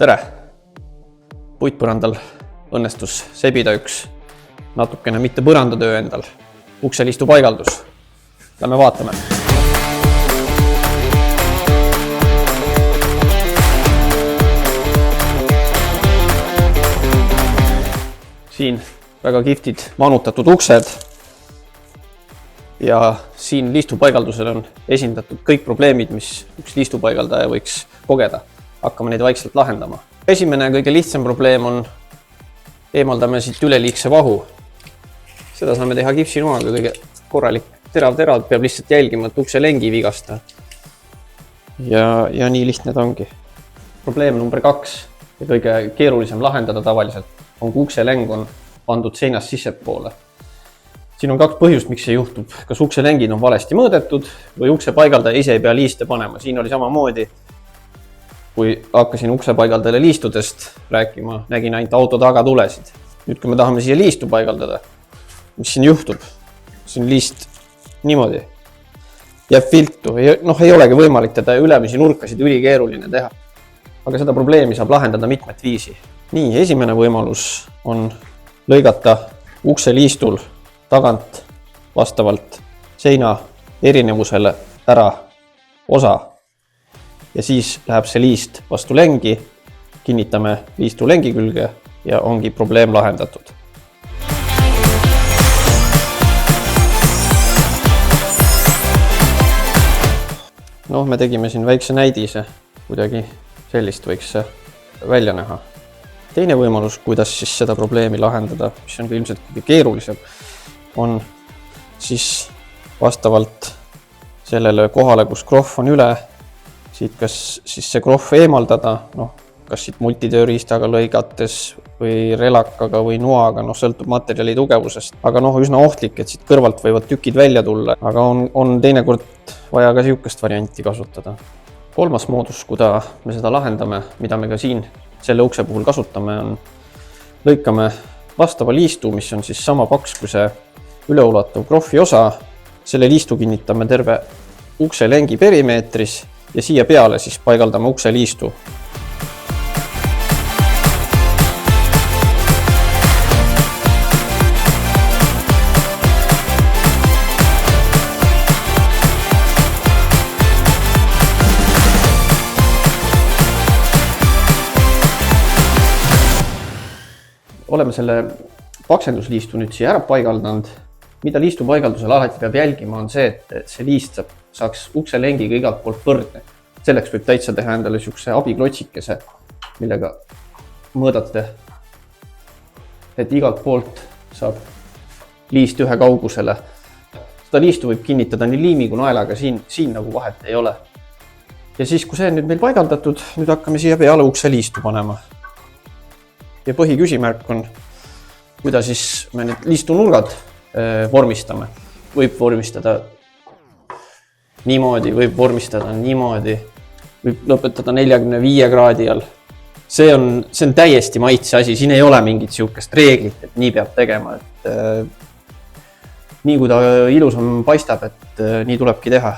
Tere! Puitpõrandal õnnestus sebida üks natukene mitte põrandatöö endal. Ukseliistu paigaldus. Lähme vaatame. Siin väga kihvtid manutatud uksed. Ja siin liistupaigaldusel on esindatud kõik probleemid, mis üks liistupaigaldaja võiks kogeda. Hakkame neid vaikselt lahendama. Esimene kõige lihtsam probleem on eemaldame siit üleliigse vahu. Seda saame teha kipsinoaga, kõige korralik terav peab lihtsalt jälgima, et ukse lengi vigasta. Ja nii lihtne ta ongi. Probleem number 2 ja kõige keerulisem lahendada tavaliselt on, kui ukse leng on pandud seinast sissepoole. Siin on 2 põhjust, miks see juhtub. Kas ukse lengid on valesti mõõdetud või ukse paigaldaja ise ei pea liiste panema. Siin oli samamoodi, kui hakkasin ukse paigaldajale liistudest rääkima, nägin ainult auto tagatulesid. Nüüd, kui me tahame siia liistu paigaldada, mis siin juhtub? Siin liist niimoodi jääb viltu. Ei olegi võimalik teda ülemisi nurkasid ülikeeruline teha. Aga seda probleemi saab lahendada mitmet viisi. Nii, esimene võimalus on lõigata ukse liistul tagant vastavalt seina erinevusele ära osa. Ja siis läheb see liist vastu lengi, kinnitame liistu lengi külge ja ongi probleem lahendatud. Me tegime siin väikse näidise, kuidagi sellist võiks see välja näha. Teine võimalus, kuidas siis seda probleemi lahendada, mis on ilmselt kõige keerulisem, on siis vastavalt sellele kohale, kus krohv on üle, siit kas siis see krohv eemaldada, kas siit multitööriistaga lõigates või relakaga või noaga, sõltub materjali tugevusest. Aga üsna ohtlik, et siit kõrvalt võivad tükid välja tulla, aga on teinekord vaja ka siukest varianti kasutada. Kolmas moodus, kuda me seda lahendame, mida me ka siin selle ukse puhul kasutame, on lõikame vastava liistu, mis on siis sama paks kui see üleulatuv krohvi osa. Selle liistu kinnitame terve ukse lengi perimeetris ja siia peale siis paigaldame ukse liistu. Oleme selle paksendusliistu nüüd siia ära paigaldanud. Mida liistu paigaldusel alati peab jälgima, on see, et see liist saaks ukse lengiga igalt poolt võrdne. Selleks võib täitsa teha endale siukse abiklotsikese, millega mõõdate, et igalt poolt saab liist ühe kaugusele. Seda liistu võib kinnitada nii liimi kui naelaga, siin nagu vahet ei ole. Ja siis, kui see on nüüd meil paigaldatud, nüüd hakkame siia peale ukse liistu panema. Ja põhiküsimärk on, kuidas siis me need liistu nurgad vormistame. Võib vormistada niimoodi, võib vormistada niimoodi, võib lõpetada 45 kraadi all. See on täiesti maitse asi, siin ei ole mingit siukest reeglit, et nii peab tegema. Nii kui ta ilusam paistab, et nii tulebki teha.